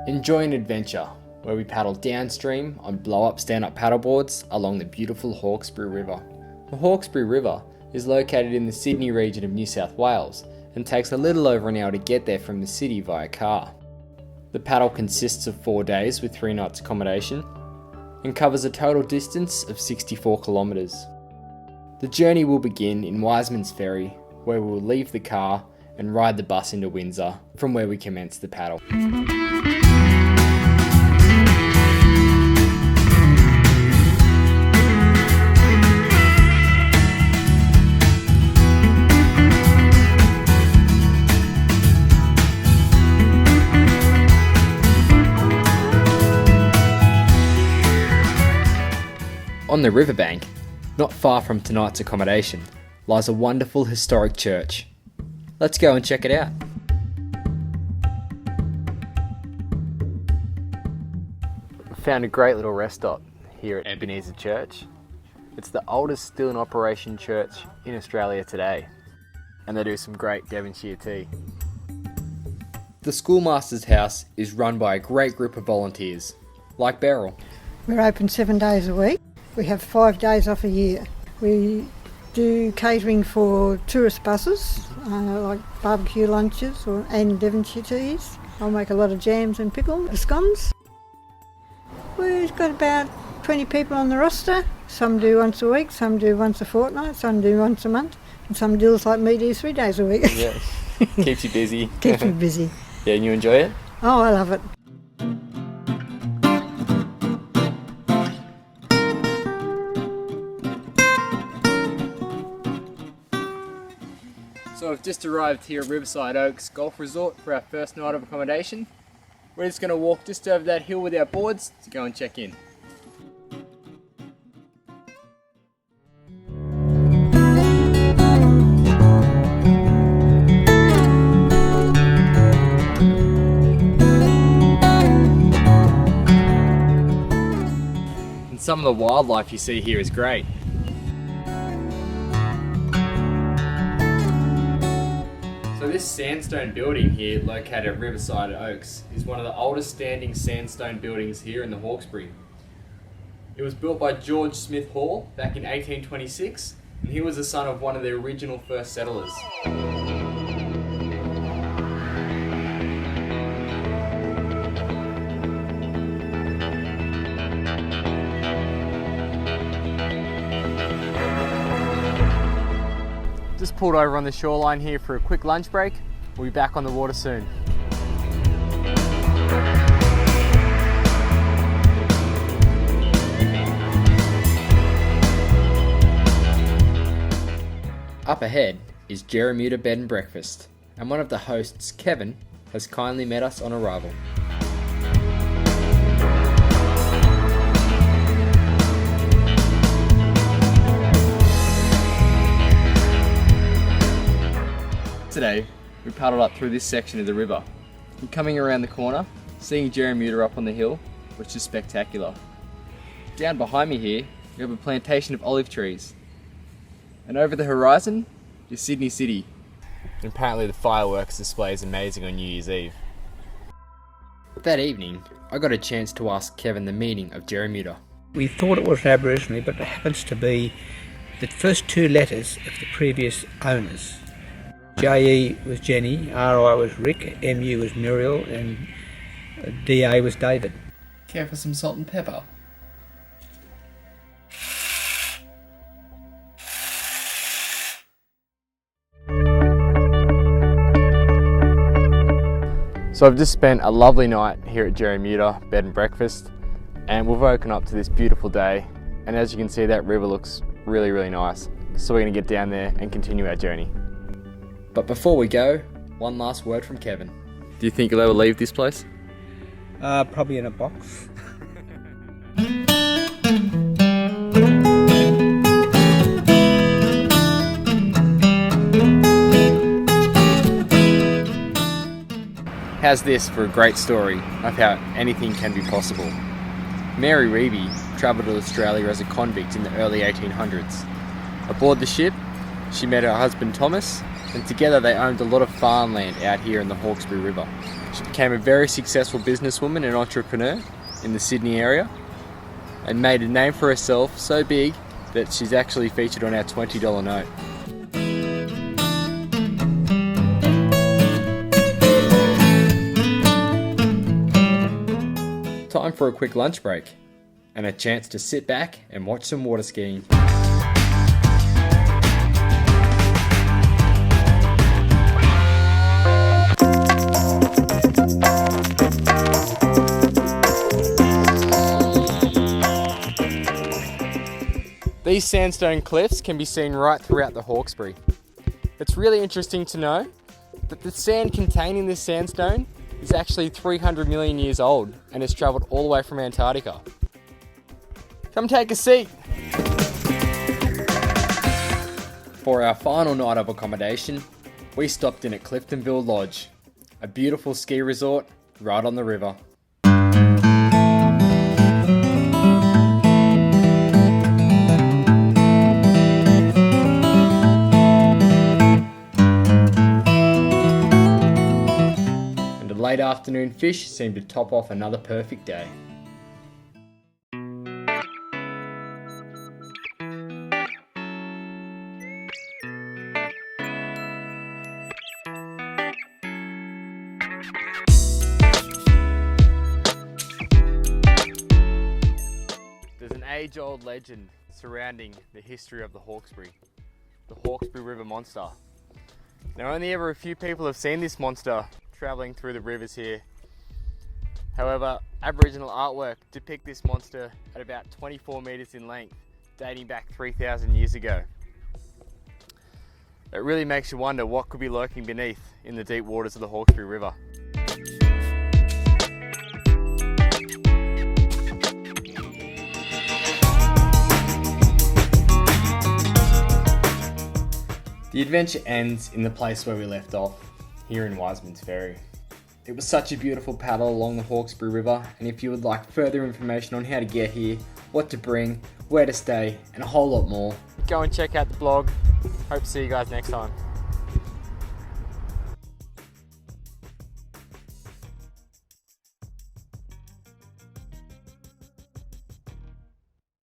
Enjoy an adventure where we paddle downstream on blow-up stand-up paddleboards along the beautiful Hawkesbury River. The Hawkesbury River is located in the Sydney region of New South Wales and takes a little over an hour to get there from the city via car. The paddle consists of 4 days with 3 nights accommodation and covers a total distance of 64 kilometres. The journey will begin in Wisemans Ferry, where we will leave the car and ride the bus into Windsor, from where we commence the paddle. On the riverbank, not far from tonight's accommodation, lies a wonderful historic church. Let's go and check it out. I found a great little rest stop here at Ebenezer Church. It's the oldest still in operation church in Australia today, and they do some great Devonshire tea. The schoolmaster's house is run by a great group of volunteers, like Beryl. We're open 7 days a week. We have 5 days off a year. We do catering for tourist buses, like barbecue lunches and Devonshire teas. I'll make a lot of jams and pickles, scones. We've got about 20 people on the roster. Some do once a week, some do once a fortnight, some do once a month, and some deals like me do 3 days a week. Yes, keeps you busy. Keeps me busy. Yeah, and you enjoy it? Oh, I love it. So I've just arrived here at Riverside Oaks Golf Resort for our first night of accommodation. We're just going to walk just over that hill with our boards to go and check in. And some of the wildlife you see here is great. So this sandstone building here, located at Riverside Oaks, is one of the oldest standing sandstone buildings here in the Hawkesbury. It was built by George Smith Hall back in 1826, and he was the son of one of the original first settlers. Just pulled over on the shoreline here for a quick lunch break. We'll be back on the water soon. Up ahead is Jerimuda Bed and Breakfast, and one of the hosts, Kevin, has kindly met us on arrival. Today, we paddled up through this section of the river. And coming around the corner, seeing Jerimuda up on the hill, which is spectacular. Down behind me here, we have a plantation of olive trees. And over the horizon is Sydney City. And apparently the fireworks display is amazing on New Year's Eve. That evening, I got a chance to ask Kevin the meaning of Jerimuda. We thought it was Aboriginal, but it happens to be the first 2 letters of the previous owners. J-E was Jenny, R-I was Rick, M-U was Muriel, and D-A was David. Care for some salt and pepper? So I've just spent a lovely night here at Jerimuda Bed and Breakfast, and we've woken up to this beautiful day, and as you can see, that river looks really, really nice. So we're going to get down there and continue our journey. But before we go, one last word from Kevin. Do you think you'll ever leave this place? Probably in a box. How's this for a great story of how anything can be possible? Mary Reeby travelled to Australia as a convict in the early 1800s. Aboard the ship, she met her husband Thomas, and together they owned a lot of farmland out here in the Hawkesbury River. She became a very successful businesswoman and entrepreneur in the Sydney area and made a name for herself so big that she's actually featured on our $20 note. Time for a quick lunch break and a chance to sit back and watch some water skiing. These sandstone cliffs can be seen right throughout the Hawkesbury. It's really interesting to know that the sand containing this sandstone is actually 300 million years old and has travelled all the way from Antarctica. Come take a seat! For our final night of accommodation, we stopped in at Cliftonville Lodge, a beautiful ski resort right on the river. Late afternoon fish seemed to top off another perfect day. There's an age-old legend surrounding the history of the Hawkesbury River monster. Now, only ever a few people have seen this monster travelling through the rivers here. However, Aboriginal artwork depict this monster at about 24 metres in length, dating back 3,000 years ago. It really makes you wonder what could be lurking beneath in the deep waters of the Hawkesbury River. The adventure ends in the place where we left off, here in Wisemans Ferry. It was such a beautiful paddle along the Hawkesbury River, and if you would like further information on how to get here, what to bring, where to stay, and a whole lot more, go and check out the blog. Hope to see you guys next time.